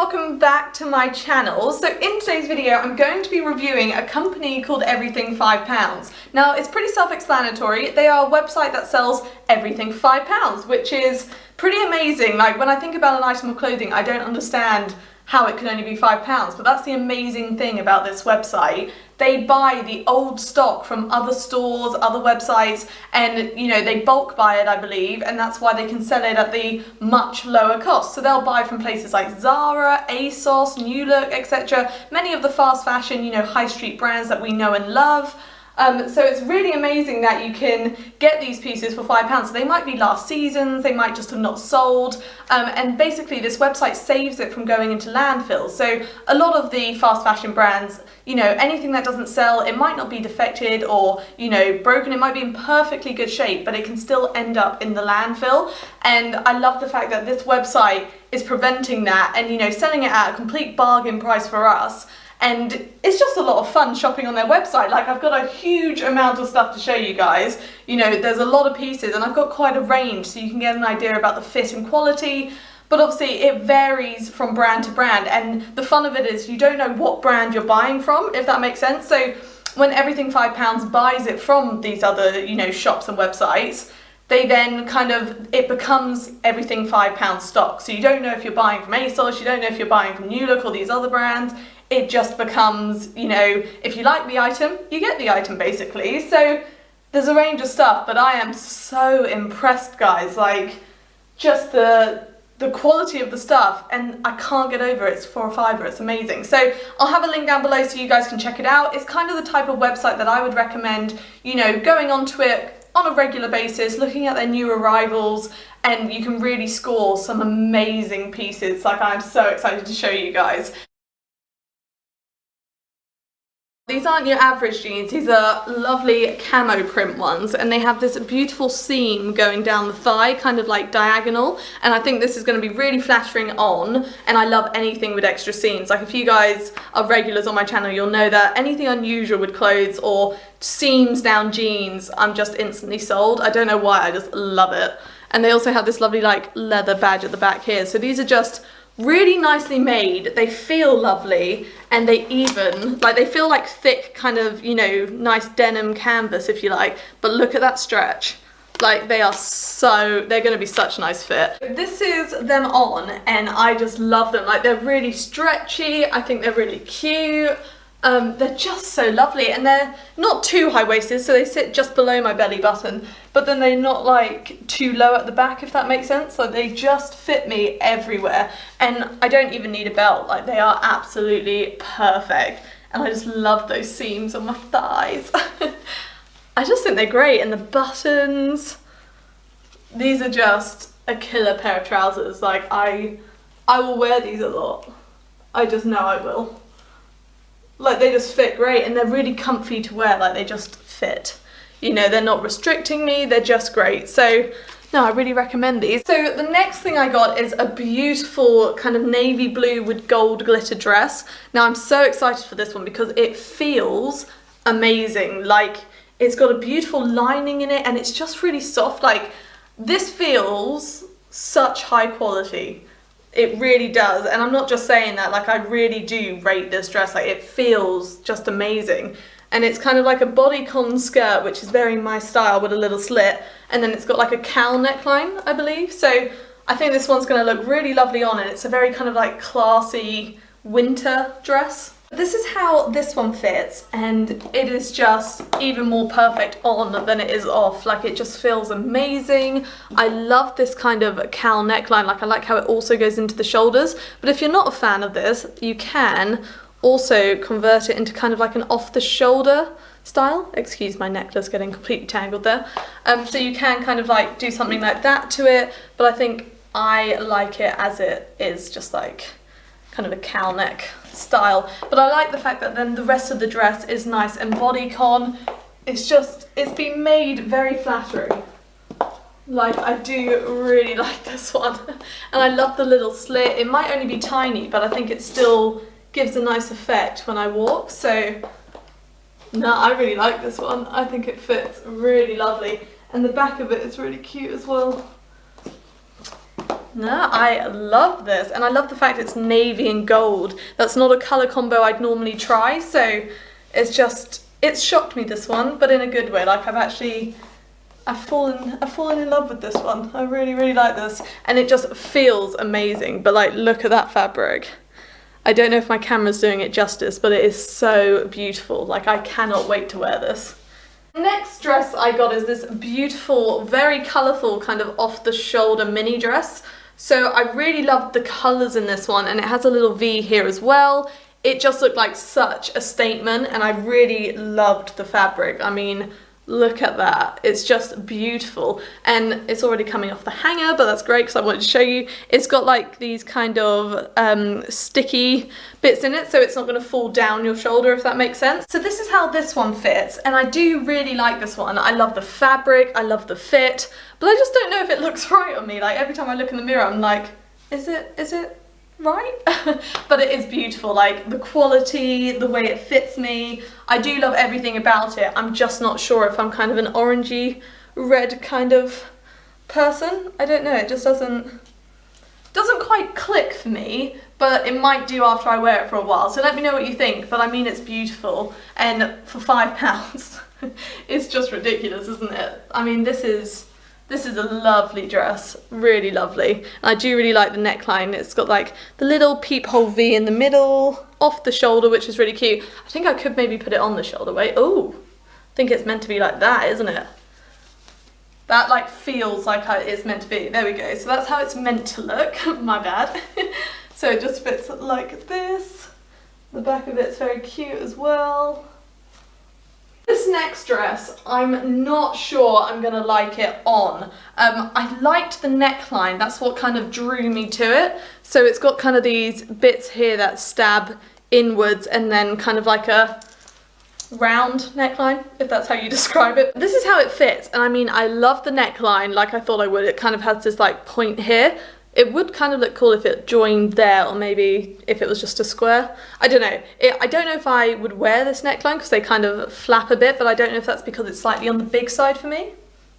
welcome back to my channel. So in today's video I'm going to be reviewing a company called Everything5pounds. Now it's pretty self-explanatory. They are a website that sells everything for £5, which is pretty amazing. Like when I think about an item of clothing, I don't understand how it can only be £5, but that's the amazing thing about this website. They buy the old stock from other stores, other websites, and you know, they bulk buy it, I believe, and that's why they can sell it at the much lower cost. So they'll buy from places like Zara, ASOS, New Look, etc. Many of the fast fashion, you know, high street brands that we know and love. So it's really amazing that you can get these pieces for £5. So they might be last season's, they might just have not sold, and basically this website saves it from going into landfills. So a lot of the fast fashion brands, you know, anything that doesn't sell, it might not be defected or, you know, broken, it might be in perfectly good shape, but it can still end up in the landfill. And I love the fact that this website is preventing that and, you know, selling it at a complete bargain price for us. And it's just a lot of fun shopping on their website. Like, I've got a huge amount of stuff to show you guys. You know, there's a lot of pieces and I've got quite a range so you can get an idea about the fit and quality. But obviously it varies from brand to brand, and the fun of it is you don't know what brand you're buying from, if that makes sense. So when Everything5pounds buys it from these other, you know, shops and websites, they then kind of, it becomes Everything5pounds stock. So you don't know if you're buying from ASOS, you don't know if you're buying from New Look or these other brands. It just becomes, you know, if you like the item, you get the item basically. So there's a range of stuff, but I am so impressed, guys. Like, just the quality of the stuff, and I can't get over it. It's for a £5, it's amazing. So I'll have a link down below so you guys can check it out. It's kind of the type of website that I would recommend, you know, going onto it on a regular basis, looking at their new arrivals, and you can really score some amazing pieces. Like, I'm so excited to show you guys. These aren't your average jeans, these are lovely camo print ones, and they have this beautiful seam going down the thigh, kind of like diagonal, and I think this is going to be really flattering on, and I love anything with extra seams. Like, if you guys are regulars on my channel, you'll know that anything unusual with clothes or seams down jeans, I'm just instantly sold. I don't know why, I just love it. And they also have this lovely like leather badge at the back here, so these are just really nicely made. They feel lovely, and they even, like, they feel like thick kind of, you know, nice denim canvas if you like, but look at that stretch. Like, they are so, they're going to be such a nice fit. This is them on, and I just love them. Like, they're really stretchy, I think they're really cute. They're just so lovely, and they're not too high-waisted, so they sit just below my belly button, but then they're not like too low at the back, if that makes sense. Like, they just fit me everywhere, and I don't even need a belt. Like, they are absolutely perfect, and I just love those seams on my thighs. I just think they're great, and the buttons, these are just a killer pair of trousers. Like, I will wear these a lot. I just know I will. Like, they just fit great, and they're really comfy to wear. Like, they just fit. You know, they're not restricting me, they're just great. So, no, I really recommend these. So the next thing I got is a beautiful kind of navy blue with gold glitter dress. Now, I'm so excited for this one because it feels amazing. Like, it's got a beautiful lining in it, and it's just really soft. Like, this feels such high quality. It really does, and I'm not just saying that. Like, I really do rate this dress. Like, it feels just amazing, and it's kind of like a bodycon skirt, which is very my style, with a little slit, and then it's got like a cowl neckline, I believe. So I think this one's going to look really lovely on, and it's a very kind of like classy winter dress. This is how this one fits, and it is just even more perfect on than it is off. Like, it just feels amazing. I love this kind of cowl neckline. Like, I like how it also goes into the shoulders, but if you're not a fan of this, you can also convert it into kind of like an off-the-shoulder style. Excuse my necklace getting completely tangled there. So you can kind of like do something like that to it, but I think I like it as it is, just like kind of a cowl neck style. But I like the fact that then the rest of the dress is nice and bodycon. It's just, it's been made very flattering. Like, I do really like this one. And I love the little slit. It might only be tiny, but I think it still gives a nice effect when I walk. So, no, I really like this one. I think it fits really lovely. And the back of it is really cute as well. No, I love this, and I love the fact it's navy and gold. That's not a colour combo I'd normally try, so it's shocked me, this one, but in a good way. Like, I've fallen in love with this one. I really, really like this, and it just feels amazing. But like, look at that fabric. I don't know if my camera's doing it justice, but it is so beautiful. Like, I cannot wait to wear this. The next dress I got is this beautiful, very colourful kind of off-the-shoulder mini dress. So I really loved the colours in this one, and it has a little V here as well. It just looked like such a statement, and I really loved the fabric. I mean, look at that. It's just beautiful, and it's already coming off the hanger, but that's great because I wanted to show you. It's got like these kind of sticky bits in it, so it's not going to fall down your shoulder, if that makes sense. So this is how this one fits, and I do really like this one. I love the fabric, I love the fit, but I just don't know if it looks right on me. Like, every time I look in the mirror, I'm like, is it right? But it is beautiful, like the quality, the way it fits me. I do love everything about it. I'm just not sure if I'm kind of an orangey red kind of person. I don't know, it just doesn't quite click for me, but it might do after I wear it for a while. So let me know what you think. But I mean, it's beautiful, and for £5 it's just ridiculous, isn't it? I mean, this is a lovely dress, really lovely. And I do really like the neckline. It's got like the little peephole V in the middle, off the shoulder, which is really cute. I think I could maybe put it on the shoulder. Wait, oh, I think it's meant to be like that, isn't it? That like feels like it's meant to be. There we go. So that's how it's meant to look. My bad. So it just fits like this. The back of it's very cute as well. This next dress, I'm not sure I'm gonna like it on. I liked the neckline, that's what kind of drew me to it. So it's got kind of these bits here that stab inwards, and then kind of like a round neckline, if that's how you describe it. This is how it fits, and I mean, I love the neckline like I thought I would. It kind of has this like point here. It would kind of look cool if it joined there, or maybe if it was just a square. I don't know. I don't know if I would wear this neckline because they kind of flap a bit, but I don't know if that's because it's slightly on the big side for me.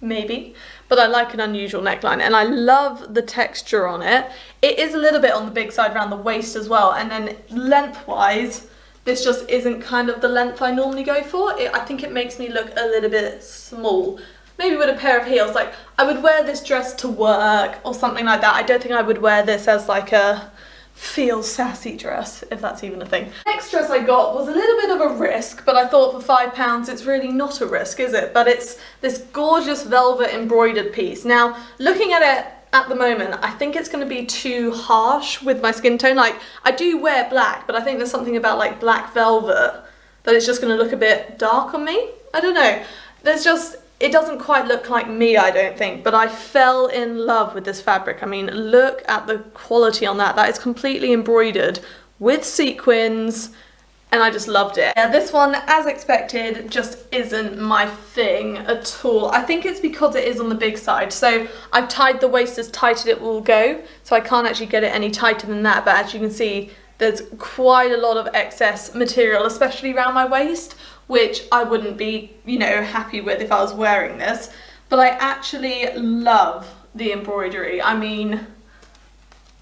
Maybe. But I like an unusual neckline, and I love the texture on it. It is a little bit on the big side around the waist as well, and then lengthwise, this just isn't kind of the length I normally go for. I think it makes me look a little bit small. Maybe with a pair of heels. Like, I would wear this dress to work or something like that. I don't think I would wear this as like a feel sassy dress, if that's even a thing. Next dress I got was a little bit of a risk, but I thought for £5 it's really not a risk, is it? But it's this gorgeous velvet embroidered piece. Now, looking at it at the moment, I think it's going to be too harsh with my skin tone. Like, I do wear black, but I think there's something about like black velvet that it's just going to look a bit dark on me. I don't know. It doesn't quite look like me, I don't think, but I fell in love with this fabric. I mean, look at the quality on that. That is completely embroidered with sequins, and I just loved it. Yeah, this one, as expected, just isn't my thing at all. I think it's because it is on the big side. So I've tied the waist as tight as it will go, so I can't actually get it any tighter than that, but as you can see, there's quite a lot of excess material, especially around my waist, which I wouldn't be, you know, happy with if I was wearing this. But I actually love the embroidery. I mean,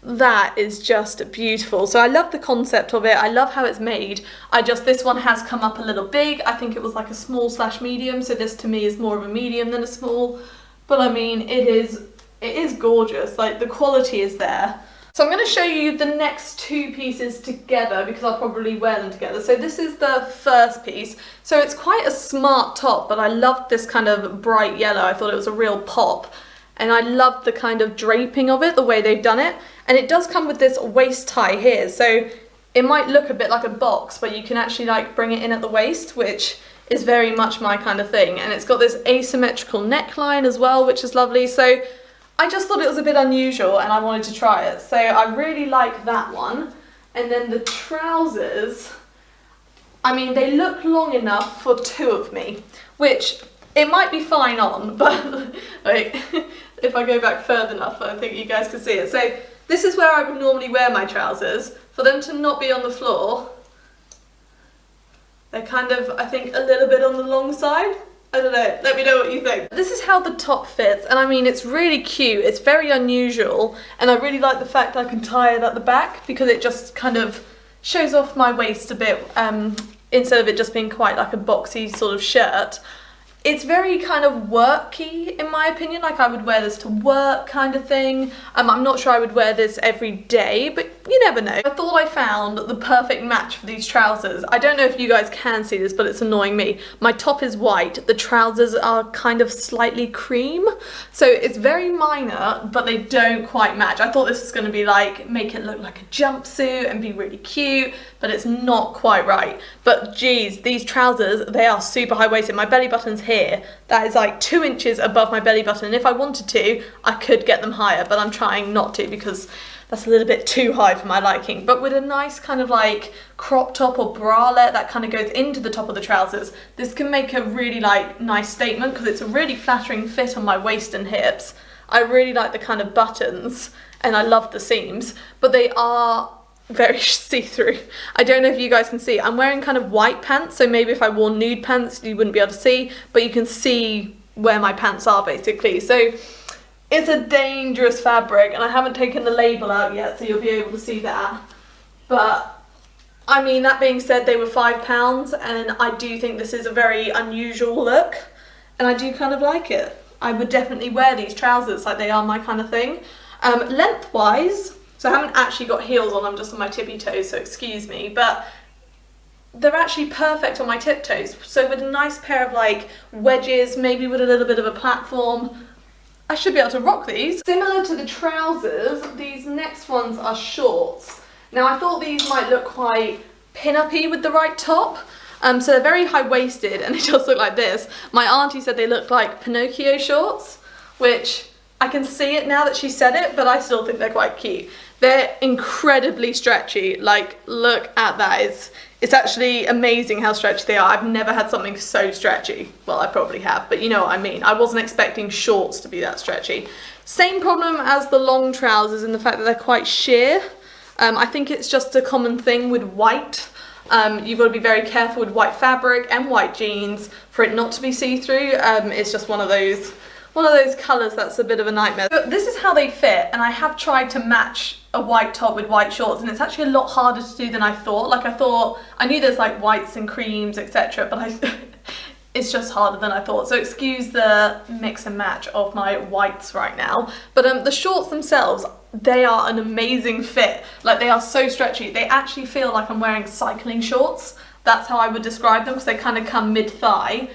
that is just beautiful. So I love the concept of it. I love how it's made. This one has come up a little big. I think it was like a small/medium, so this to me is more of a medium than a small. But I mean, it is gorgeous. Like, the quality is there. So I'm going to show you the next two pieces together because I'll probably wear them together. So this is the first piece. So it's quite a smart top, but I loved this kind of bright yellow. I thought it was a real pop. And I loved the kind of draping of it, the way they've done it. And it does come with this waist tie here. So it might look a bit like a box, but you can actually like bring it in at the waist, which is very much my kind of thing. And it's got this asymmetrical neckline as well, which is lovely. So I just thought it was a bit unusual and I wanted to try it. So I really like that one. And then the trousers, I mean, they look long enough for two of me, which it might be fine on, but like, if I go back further enough, I think you guys can see it. So this is where I would normally wear my trousers. For them to not be on the floor, they're kind of, I think, a little bit on the long side. I don't know, let me know what you think. This is how the top fits, and I mean, it's really cute, it's very unusual, and I really like the fact I can tie it at the back because it just kind of shows off my waist a bit, instead of it just being quite like a boxy sort of shirt. It's very kind of worky in my opinion, like I would wear this to work kind of thing. I'm not sure I would wear this every day, but you never know. I thought I found the perfect match for these trousers. I don't know if you guys can see this, but it's annoying me. My top is white, the trousers are kind of slightly cream, so it's very minor, but they don't quite match. I thought this was going to be like, make it look like a jumpsuit and be really cute, but it's not quite right. But geez, these trousers, they are super high-waisted. My belly button's here. That is like 2 inches above my belly button, and if I wanted to, I could get them higher, but I'm trying not to because that's a little bit too high for my liking. But with a nice kind of like crop top or bralette that kind of goes into the top of the trousers, this can make a really like nice statement because it's a really flattering fit on my waist and hips. I really like the kind of buttons and I love the seams, but they are very see-through. I don't know if you guys can see. I'm wearing kind of white pants, so maybe if I wore nude pants you wouldn't be able to see, but you can see where my pants are basically. So it's a dangerous fabric, and I haven't taken the label out yet, so you'll be able to see that. But I mean, that being said, they were £5, and I do think this is a very unusual look, and I do kind of like it. I would definitely wear these trousers, like they are my kind of thing. Lengthwise, so I haven't actually got heels on, I'm just on my tippy toes, so excuse me, but they're actually perfect on my tiptoes. So with a nice pair of like wedges, maybe with a little bit of a platform, I should be able to rock these. Similar to the trousers, these next ones are shorts. Now I thought these might look quite pin-uppy with the right top. So they're very high-waisted and they just look like this. My auntie said they look like Pinocchio shorts, which I can see it now that she said it, but I still think they're quite cute. They're incredibly stretchy, like look at that. It's actually amazing how stretchy they are. I've never had something so stretchy. Well, I probably have, but you know what I mean. I wasn't expecting shorts to be that stretchy. Same problem as the long trousers in the fact that they're quite sheer. I think it's just a common thing with white. You've got to be very careful with white fabric and white jeans for it not to be see-through. It's just one of those colours that's a bit of a nightmare. So this is how they fit, and I have tried to match a white top with white shorts, and it's actually a lot harder to do than I thought. Like I knew there's like whites and creams, etc., but it's just harder than I thought. So excuse the mix and match of my whites right now. But the shorts themselves, they are an amazing fit. Like they are so stretchy. They actually feel like I'm wearing cycling shorts. That's how I would describe them because they kind of come mid-thigh.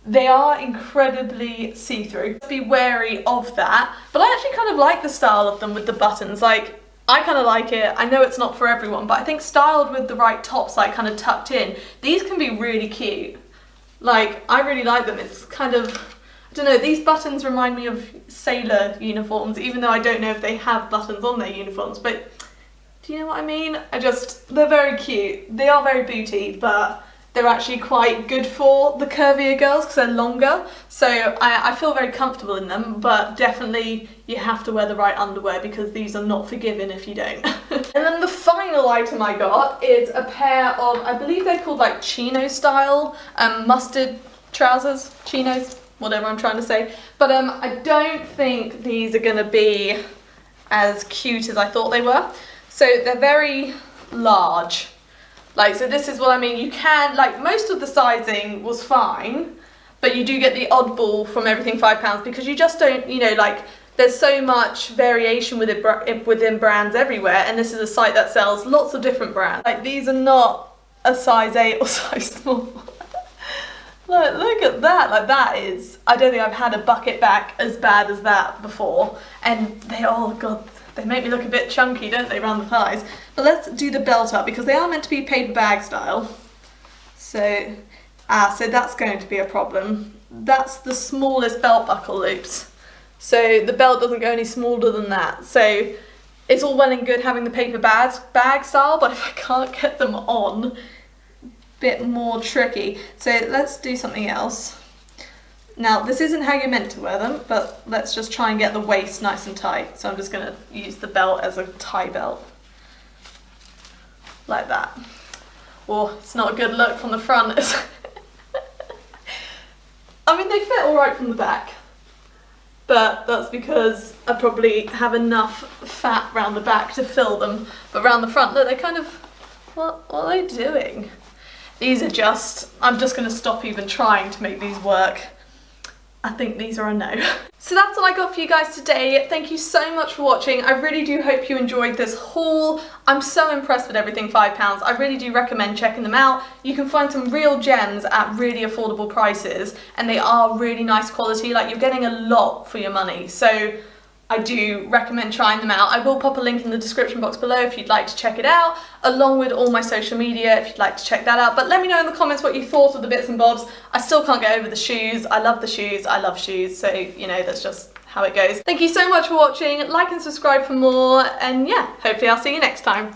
They are incredibly see-through. Be wary of that, but I actually kind of like the style of them with the buttons. Like, I kind of like it. I know it's not for everyone, but I think styled with the right tops, like kind of tucked in, these can be really cute. Like, I really like them. It's kind of, I don't know, these buttons remind me of sailor uniforms, even though I don't know if they have buttons on their uniforms, but do you know what I mean? They're very cute. They are very booty, but they're actually quite good for the curvier girls because they're longer. So I feel very comfortable in them, but definitely you have to wear the right underwear because these are not forgiving if you don't. And then the final item I got is a pair of, I believe they're called like chino style, mustard trousers, chinos, whatever I'm trying to say. But I don't think these are gonna be as cute as I thought they were. So they're very large. Like, so this is what I mean, you can, like, most of the sizing was fine, but you do get the oddball from Everything5pounds because you just don't, you know, like, there's so much variation within brands everywhere, and this is a site that sells lots of different brands. Like, these are not a size 8 or size small. Like, look at that, like, that is, I don't think I've had a bucket back as bad as that before, and they all, God, they make me look a bit chunky, don't they, around the thighs? But let's do the belt up because they are meant to be paper bag style. So that's going to be a problem. That's the smallest belt buckle loops. So the belt doesn't go any smaller than that. So it's all well and good having the paper bag style, but if I can't get them on, a bit more tricky. So let's do something else. Now, this isn't how you're meant to wear them, but let's just try and get the waist nice and tight. So I'm just going to use the belt as a tie belt. Like that. Oh, it's not a good look from the front. I mean, alright from the back, but that's because I probably have enough fat around the back to fill them. But around the front, look, they kind of, what are they doing? These are just, I'm just going to stop even trying to make these work. I think these are a no. So that's all I got for you guys today. Thank you so much for watching. I really do hope you enjoyed this haul. I'm so impressed with Everything £5. I really do recommend checking them out. You can find some real gems at really affordable prices, and they are really nice quality. Like, you're getting a lot for your money. So I do recommend trying them out. I will pop a link in the description box below if you'd like to check it out, along with all my social media if you'd like to check that out. But let me know in the comments what you thought of the bits and bobs. I still can't get over the shoes. I love the shoes. I love shoes. So, you know, that's just how it goes. Thank you so much for watching. Like and subscribe for more. And yeah, hopefully I'll see you next time.